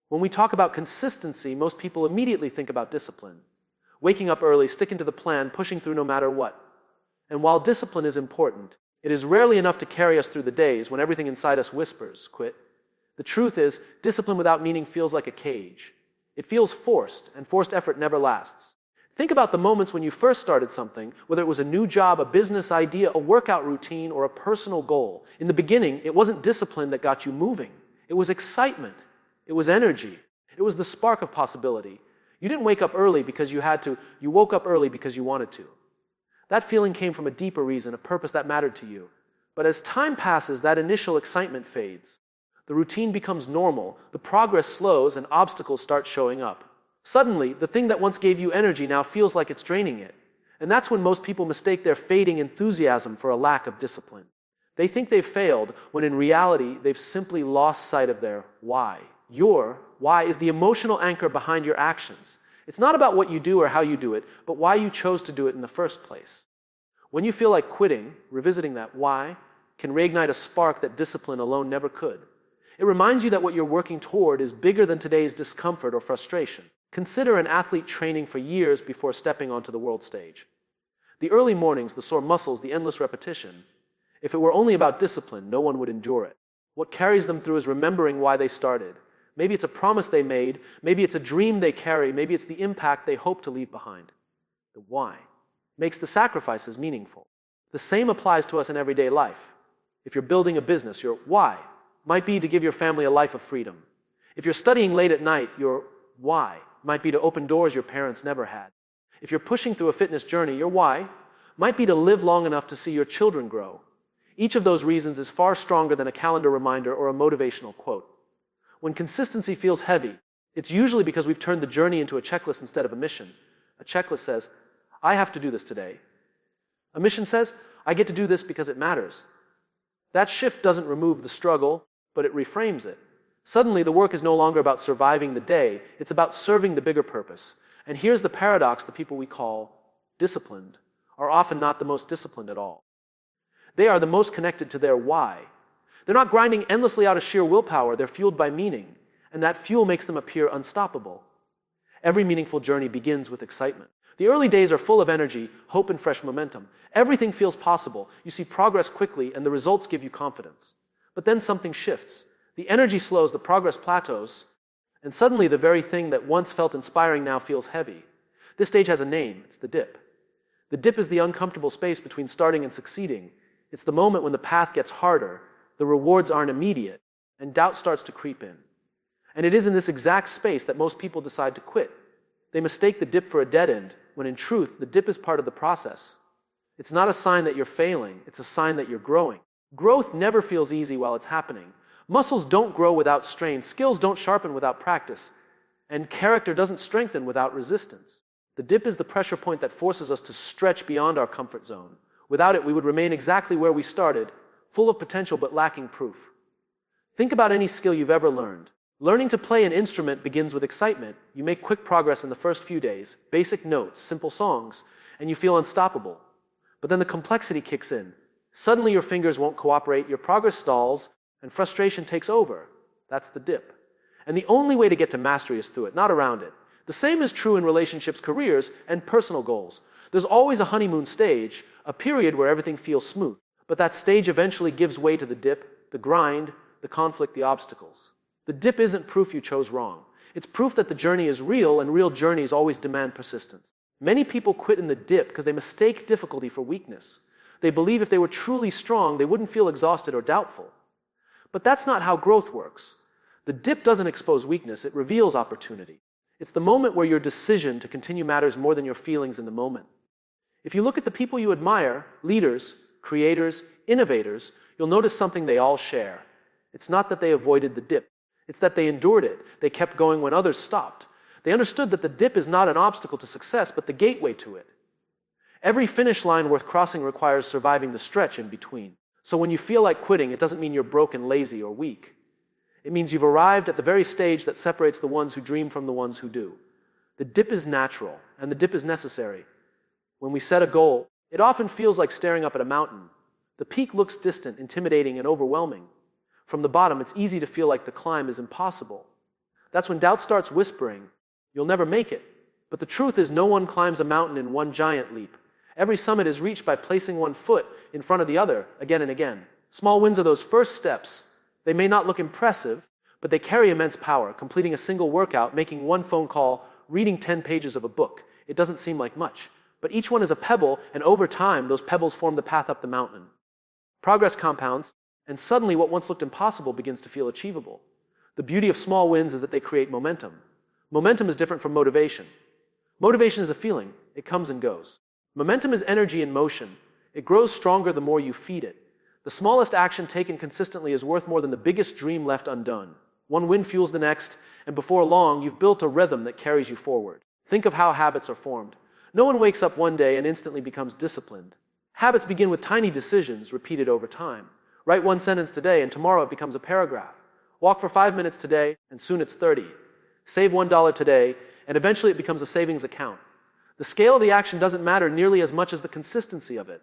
When we talk about consistency, most people immediately think about discipline. Waking up early, sticking to the plan, pushing through no matter what. And while discipline is important, it is rarely enough to carry us through the days when everything inside us whispers, quit. The truth is, discipline without meaning feels like a cage. It feels forced, and forced effort never lasts. Think about the moments when you first started something, whether it was a new job, a business idea, a workout routine, or a personal goal. In the beginning, it wasn't discipline that got you moving. It was excitement. It was energy. It was the spark of possibility. You didn't wake up early because you had to. You woke up early because you wanted to. That feeling came from a deeper reason, a purpose that mattered to you. But as time passes, that initial excitement fades. The routine becomes normal, the progress slows, and obstacles start showing up. Suddenly, the thing that once gave you energy now feels like it's draining it. And that's when most people mistake their fading enthusiasm for a lack of discipline. They think they've failed, when in reality, they've simply lost sight of their why. Your why is the emotional anchor behind your actions. It's not about what you do or how you do it, but why you chose to do it in the first place. When you feel like quitting, revisiting that why can reignite a spark that discipline alone never could. It reminds you that what you're working toward is bigger than today's discomfort or frustration. Consider an athlete training for years before stepping onto the world stage. The early mornings, the sore muscles, the endless repetition. If it were only about discipline, no one would endure it. What carries them through is remembering why they started. Maybe it's a promise they made, maybe it's a dream they carry, maybe it's the impact they hope to leave behind. The why makes the sacrifices meaningful. The same applies to us in everyday life. If you're building a business, your why might be to give your family a life of freedom. If you're studying late at night, your why might be to open doors your parents never had. If you're pushing through a fitness journey, your why might be to live long enough to see your children grow. Each of those reasons is far stronger than a calendar reminder or a motivational quote. When consistency feels heavy, it's usually because we've turned the journey into a checklist instead of a mission. A checklist says, I have to do this today. A mission says, I get to do this because it matters. That shift doesn't remove the struggle, but it reframes it. Suddenly, the work is no longer about surviving the day, it's about serving the bigger purpose. And here's the paradox: the people we call disciplined are often not the most disciplined at all. They are the most connected to their why. They're not grinding endlessly out of sheer willpower, they're fueled by meaning, and that fuel makes them appear unstoppable. Every meaningful journey begins with excitement. The early days are full of energy, hope, and fresh momentum. Everything feels possible. You see progress quickly, and the results give you confidence. But then something shifts. The energy slows, the progress plateaus, and suddenly the very thing that once felt inspiring now feels heavy. This stage has a name. It's the dip. The dip is the uncomfortable space between starting and succeeding. It's the moment when the path gets harder, the rewards aren't immediate, and doubt starts to creep in. And it is in this exact space that most people decide to quit. They mistake the dip for a dead end, when in truth, the dip is part of the process. It's not a sign that you're failing, it's a sign that you're growing. Growth never feels easy while it's happening. Muscles don't grow without strain, skills don't sharpen without practice, and character doesn't strengthen without resistance. The dip is the pressure point that forces us to stretch beyond our comfort zone. Without it, we would remain exactly where we started, full of potential but lacking proof. Think about any skill you've ever learned. Learning to play an instrument begins with excitement. You make quick progress in the first few days, basic notes, simple songs, and you feel unstoppable. But then the complexity kicks in. Suddenly your fingers won't cooperate, your progress stalls, and frustration takes over. That's the dip. And the only way to get to mastery is through it, not around it. The same is true in relationships, careers, and personal goals. There's always a honeymoon stage, a period where everything feels smooth. But that stage eventually gives way to the dip, the grind, the conflict, the obstacles. The dip isn't proof you chose wrong. It's proof that the journey is real, and real journeys always demand persistence. Many people quit in the dip because they mistake difficulty for weakness. They believe if they were truly strong, they wouldn't feel exhausted or doubtful. But that's not how growth works. The dip doesn't expose weakness, it reveals opportunity. It's the moment where your decision to continue matters more than your feelings in the moment. If you look at the people you admire, leaders, creators, innovators, you'll notice something they all share. It's not that they avoided the dip. It's that they endured it. They kept going when others stopped. They understood that the dip is not an obstacle to success, but the gateway to it. Every finish line worth crossing requires surviving the stretch in between. So when you feel like quitting, it doesn't mean you're broken, lazy, or weak. It means you've arrived at the very stage that separates the ones who dream from the ones who do. The dip is natural, and the dip is necessary. When we set a goal, it often feels like staring up at a mountain. The peak looks distant, intimidating, and overwhelming. From the bottom, it's easy to feel like the climb is impossible. That's when doubt starts whispering, "You'll never make it." But the truth is, no one climbs a mountain in one giant leap. Every summit is reached by placing one foot in front of the other again and again. Small wins are those first steps. They may not look impressive, but they carry immense power. Completing a single workout, making one phone call, reading 10 pages of a book. It doesn't seem like much, but each one is a pebble, and over time, those pebbles form the path up the mountain. Progress compounds, and suddenly what once looked impossible begins to feel achievable. The beauty of small wins is that they create momentum. Momentum is different from motivation. Motivation is a feeling. It comes and goes. Momentum is energy in motion. It grows stronger the more you feed it. The smallest action taken consistently is worth more than the biggest dream left undone. One win fuels the next, and before long, you've built a rhythm that carries you forward. Think of how habits are formed. No one wakes up one day and instantly becomes disciplined. Habits begin with tiny decisions repeated over time. Write one sentence today, and tomorrow it becomes a paragraph. Walk for 5 minutes today, and soon it's 30. Save $1 today, and eventually it becomes a savings account. The scale of the action doesn't matter nearly as much as the consistency of it.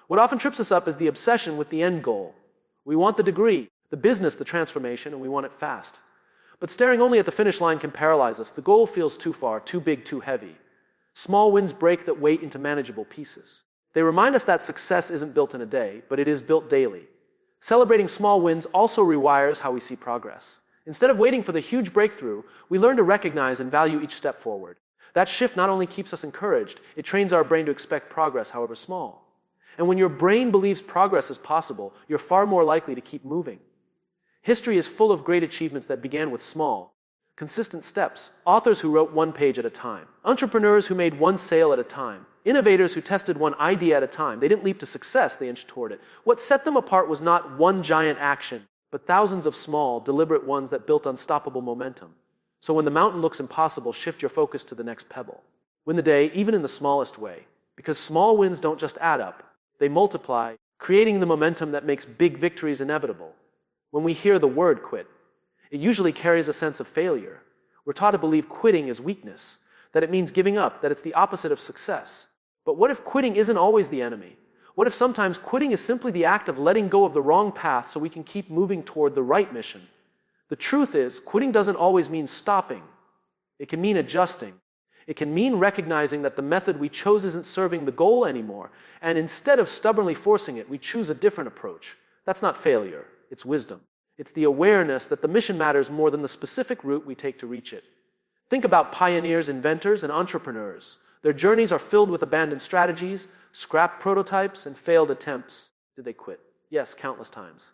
What often trips us up is the obsession with the end goal. We want the degree, the business, the transformation, and we want it fast. But staring only at the finish line can paralyze us. The goal feels too far, too big, too heavy. Small wins break that weight into manageable pieces. They remind us that success isn't built in a day, but it is built daily. Celebrating small wins also rewires how we see progress. Instead of waiting for the huge breakthrough, we learn to recognize and value each step forward. That shift not only keeps us encouraged, it trains our brain to expect progress, however small. And when your brain believes progress is possible, you're far more likely to keep moving. History is full of great achievements that began with small, consistent steps. Authors who wrote one page at a time. Entrepreneurs who made one sale at a time. Innovators who tested one idea at a time. They didn't leap to success, they inched toward it. What set them apart was not one giant action, but thousands of small, deliberate ones that built unstoppable momentum. So when the mountain looks impossible, shift your focus to the next pebble. Win the day, even in the smallest way. Because small wins don't just add up. They multiply, creating the momentum that makes big victories inevitable. When we hear the word quit, it usually carries a sense of failure. We're taught to believe quitting is weakness, that it means giving up, that it's the opposite of success. But what if quitting isn't always the enemy? What if sometimes quitting is simply the act of letting go of the wrong path so we can keep moving toward the right mission? The truth is, quitting doesn't always mean stopping. It can mean adjusting. It can mean recognizing that the method we chose isn't serving the goal anymore, and instead of stubbornly forcing it, we choose a different approach. That's not failure, it's wisdom. It's the awareness that the mission matters more than the specific route we take to reach it. Think about pioneers, inventors, and entrepreneurs. Their journeys are filled with abandoned strategies, scrapped prototypes, and failed attempts. Did they quit? Yes, countless times.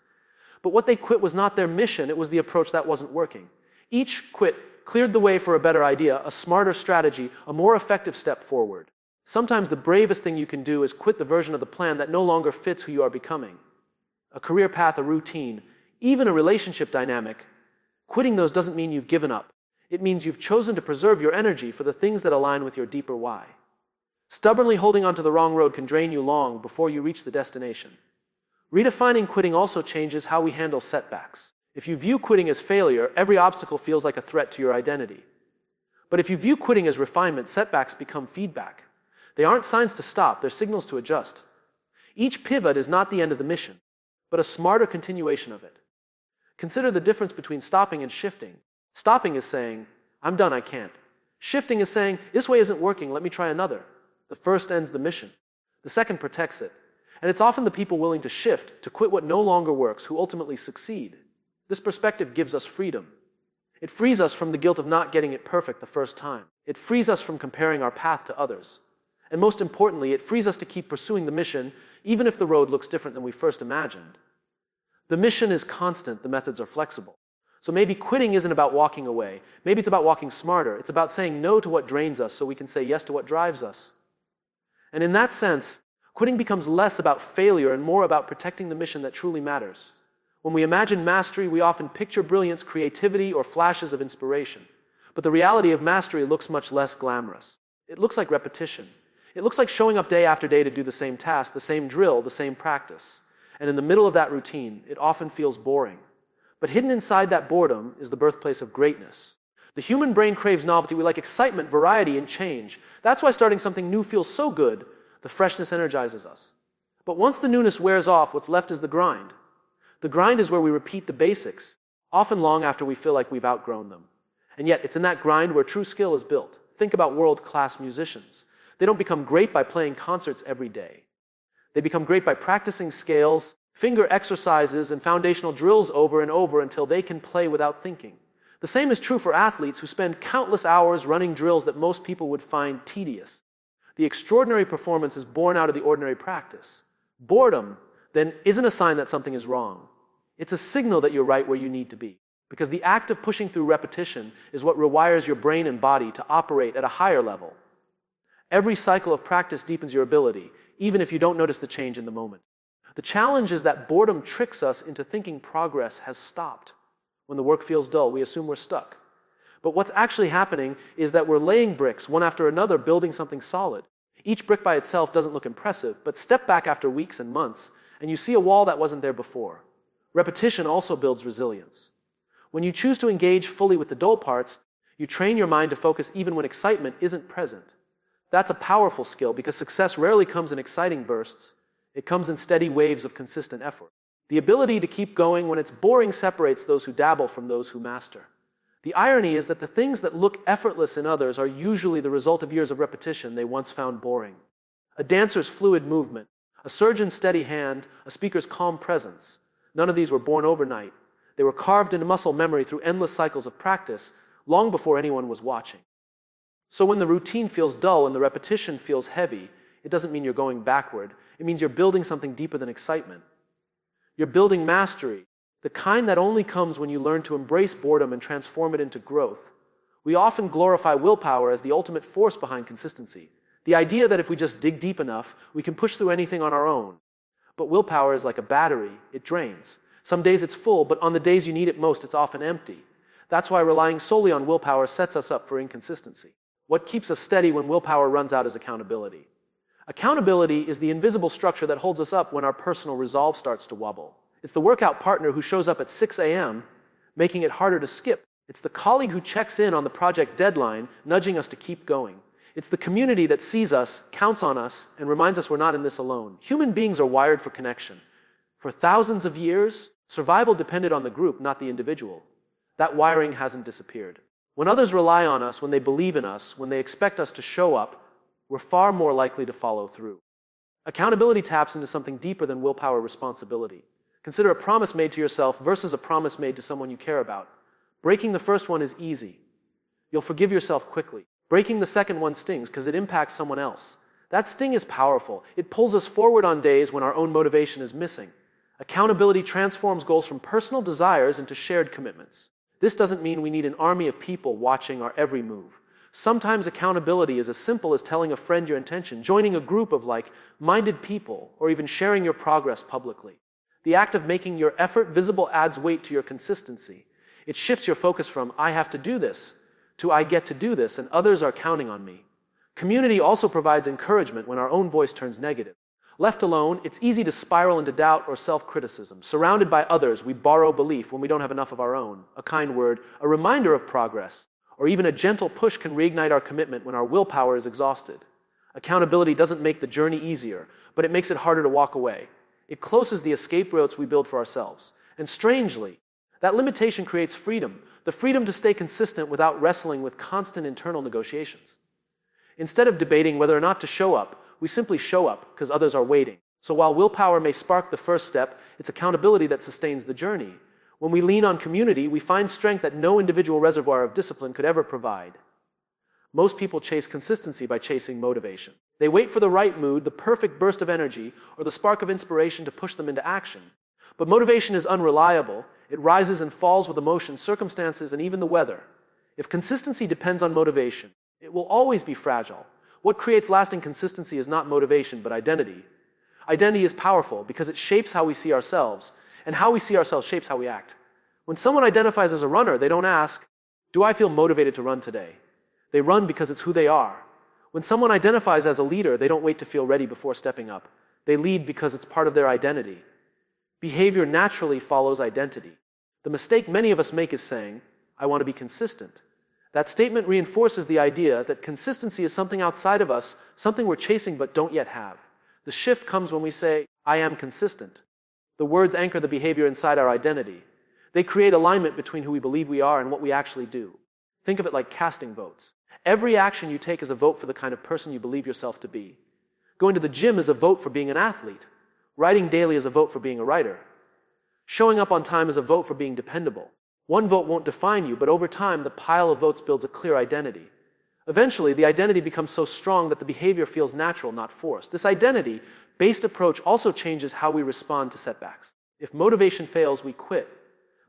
But what they quit was not their mission, it was the approach that wasn't working. Each quit cleared the way for a better idea, a smarter strategy, a more effective step forward. Sometimes the bravest thing you can do is quit the version of the plan that no longer fits who you are becoming. A career path, a routine, even a relationship dynamic. Quitting those doesn't mean you've given up. It means you've chosen to preserve your energy for the things that align with your deeper why. Stubbornly holding onto the wrong road can drain you long before you reach the destination. Redefining quitting also changes how we handle setbacks. If you view quitting as failure, every obstacle feels like a threat to your identity. But if you view quitting as refinement, setbacks become feedback. They aren't signs to stop, they're signals to adjust. Each pivot is not the end of the mission, but a smarter continuation of it. Consider the difference between stopping and shifting. Stopping is saying, I'm done, I can't. Shifting is saying, this way isn't working, let me try another. The first ends the mission. The second protects it. And it's often the people willing to shift, to quit what no longer works, who ultimately succeed. This perspective gives us freedom. It frees us from the guilt of not getting it perfect the first time. It frees us from comparing our path to others. And most importantly, it frees us to keep pursuing the mission, even if the road looks different than we first imagined. The mission is constant, the methods are flexible. So maybe quitting isn't about walking away. Maybe it's about walking smarter. It's about saying no to what drains us so we can say yes to what drives us. And in that sense, quitting becomes less about failure and more about protecting the mission that truly matters. When we imagine mastery, we often picture brilliance, creativity, or flashes of inspiration. But the reality of mastery looks much less glamorous. It looks like repetition. It looks like showing up day after day to do the same task, the same drill, the same practice. And in the middle of that routine, it often feels boring. But hidden inside that boredom is the birthplace of greatness. The human brain craves novelty. We like excitement, variety, and change. That's why starting something new feels so good. The freshness energizes us. But once the newness wears off, what's left is the grind. The grind is where we repeat the basics, often long after we feel like we've outgrown them. And yet, it's in that grind where true skill is built. Think about world-class musicians. They don't become great by playing concerts every day. They become great by practicing scales, finger exercises, and foundational drills over and over until they can play without thinking. The same is true for athletes who spend countless hours running drills that most people would find tedious. The extraordinary performance is born out of the ordinary practice. Boredom, then, isn't a sign that something is wrong. It's a signal that you're right where you need to be. Because the act of pushing through repetition is what rewires your brain and body to operate at a higher level. Every cycle of practice deepens your ability, even if you don't notice the change in the moment. The challenge is that boredom tricks us into thinking progress has stopped. When the work feels dull, we assume we're stuck. But what's actually happening is that we're laying bricks, one after another, building something solid. Each brick by itself doesn't look impressive, but step back after weeks and months, and you see a wall that wasn't there before. Repetition also builds resilience. When you choose to engage fully with the dull parts, you train your mind to focus even when excitement isn't present. That's a powerful skill because success rarely comes in exciting bursts. It comes in steady waves of consistent effort. The ability to keep going when it's boring separates those who dabble from those who master. The irony is that the things that look effortless in others are usually the result of years of repetition they once found boring. A dancer's fluid movement, a surgeon's steady hand, a speaker's calm presence. None of these were born overnight. They were carved into muscle memory through endless cycles of practice, long before anyone was watching. So when the routine feels dull and the repetition feels heavy, it doesn't mean you're going backward. It means you're building something deeper than excitement. You're building mastery, the kind that only comes when you learn to embrace boredom and transform it into growth. We often glorify willpower as the ultimate force behind consistency. The idea that if we just dig deep enough, we can push through anything on our own. But willpower is like a battery. It drains. Some days it's full, but on the days you need it most, it's often empty. That's why relying solely on willpower sets us up for inconsistency. What keeps us steady when willpower runs out is accountability. Accountability is the invisible structure that holds us up when our personal resolve starts to wobble. It's the workout partner who shows up at 6 a.m., making it harder to skip. It's the colleague who checks in on the project deadline, nudging us to keep going. It's the community that sees us, counts on us, and reminds us we're not in this alone. Human beings are wired for connection. For thousands of years, survival depended on the group, not the individual. That wiring hasn't disappeared. When others rely on us, when they believe in us, when they expect us to show up, we're far more likely to follow through. Accountability taps into something deeper than willpower responsibility. Consider a promise made to yourself versus a promise made to someone you care about. Breaking the first one is easy. You'll forgive yourself quickly. Breaking the second one stings because it impacts someone else. That sting is powerful. It pulls us forward on days when our own motivation is missing. Accountability transforms goals from personal desires into shared commitments. This doesn't mean we need an army of people watching our every move. Sometimes accountability is as simple as telling a friend your intention, joining a group of like-minded people, or even sharing your progress publicly. The act of making your effort visible adds weight to your consistency. It shifts your focus from "I have to do this" to "I get to do this, and others are counting on me." Community also provides encouragement when our own voice turns negative. Left alone, it's easy to spiral into doubt or self-criticism. Surrounded by others, we borrow belief when we don't have enough of our own. A kind word, a reminder of progress, or even a gentle push can reignite our commitment when our willpower is exhausted. Accountability doesn't make the journey easier, but it makes it harder to walk away. It closes the escape routes we build for ourselves. And strangely, that limitation creates freedom, the freedom to stay consistent without wrestling with constant internal negotiations. Instead of debating whether or not to show up, we simply show up because others are waiting. So while willpower may spark the first step, it's accountability that sustains the journey. When we lean on community, we find strength that no individual reservoir of discipline could ever provide. Most people chase consistency by chasing motivation. They wait for the right mood, the perfect burst of energy, or the spark of inspiration to push them into action. But motivation is unreliable. It rises and falls with emotions, circumstances, and even the weather. If consistency depends on motivation, it will always be fragile. What creates lasting consistency is not motivation, but identity. Identity is powerful because it shapes how we see ourselves, and how we see ourselves shapes how we act. When someone identifies as a runner, they don't ask, "Do I feel motivated to run today?" They run because it's who they are. When someone identifies as a leader, they don't wait to feel ready before stepping up. They lead because it's part of their identity. Behavior naturally follows identity. The mistake many of us make is saying, "I want to be consistent." That statement reinforces the idea that consistency is something outside of us, something we're chasing but don't yet have. The shift comes when we say, "I am consistent." The words anchor the behavior inside our identity. They create alignment between who we believe we are and what we actually do. Think of it like casting votes. Every action you take is a vote for the kind of person you believe yourself to be. Going to the gym is a vote for being an athlete. Writing daily is a vote for being a writer. Showing up on time is a vote for being dependable. One vote won't define you, but over time, the pile of votes builds a clear identity. Eventually, the identity becomes so strong that the behavior feels natural, not forced. This identity-based approach also changes how we respond to setbacks. If motivation fails, we quit.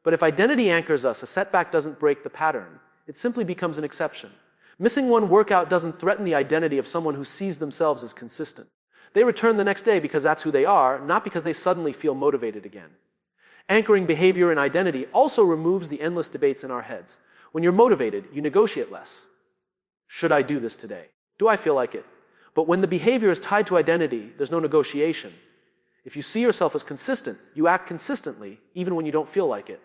But if identity anchors us, a setback doesn't break the pattern. It simply becomes an exception. Missing one workout doesn't threaten the identity of someone who sees themselves as consistent. They return the next day because that's who they are, not because they suddenly feel motivated again. Anchoring behavior in identity also removes the endless debates in our heads. When you're motivated, you negotiate less. Should I do this today? Do I feel like it? But when the behavior is tied to identity, there's no negotiation. If you see yourself as consistent, you act consistently, even when you don't feel like it.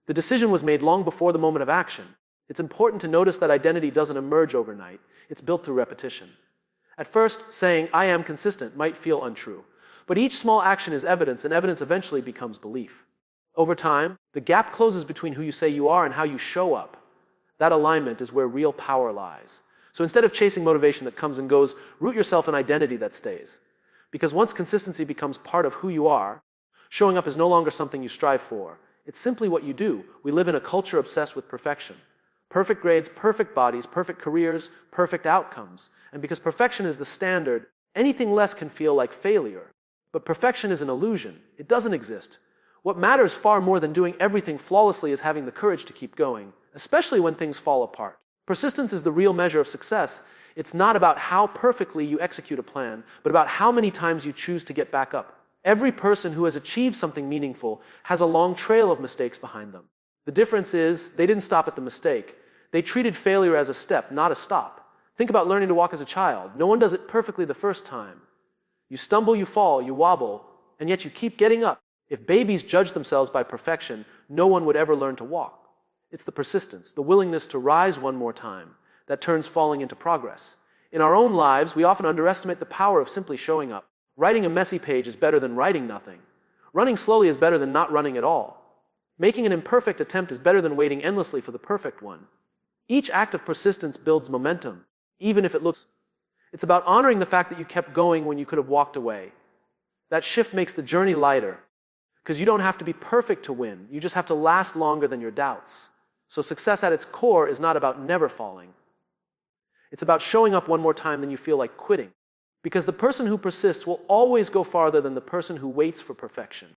The decision was made long before the moment of action. It's important to notice that identity doesn't emerge overnight. It's built through repetition. At first, saying, "I am consistent," might feel untrue. But each small action is evidence, and evidence eventually becomes belief. Over time, the gap closes between who you say you are and how you show up. That alignment is where real power lies. So instead of chasing motivation that comes and goes, root yourself in identity that stays. Because once consistency becomes part of who you are, showing up is no longer something you strive for. It's simply what you do. We live in a culture obsessed with perfection. Perfect grades, perfect bodies, perfect careers, perfect outcomes. And because perfection is the standard, anything less can feel like failure. But perfection is an illusion. It doesn't exist. What matters far more than doing everything flawlessly is having the courage to keep going, especially when things fall apart. Persistence is the real measure of success. It's not about how perfectly you execute a plan, but about how many times you choose to get back up. Every person who has achieved something meaningful has a long trail of mistakes behind them. The difference is, they didn't stop at the mistake. They treated failure as a step, not a stop. Think about learning to walk as a child. No one does it perfectly the first time. You stumble, you fall, you wobble, and yet you keep getting up. If babies judged themselves by perfection, no one would ever learn to walk. It's the persistence, the willingness to rise one more time, that turns falling into progress. In our own lives, we often underestimate the power of simply showing up. Writing a messy page is better than writing nothing. Running slowly is better than not running at all. Making an imperfect attempt is better than waiting endlessly for the perfect one. Each act of persistence builds momentum, even if it looks. It's about honoring the fact that you kept going when you could have walked away. That shift makes the journey lighter, because you don't have to be perfect to win. You just have to last longer than your doubts. So success at its core is not about never falling. It's about showing up one more time than you feel like quitting. Because the person who persists will always go farther than the person who waits for perfection.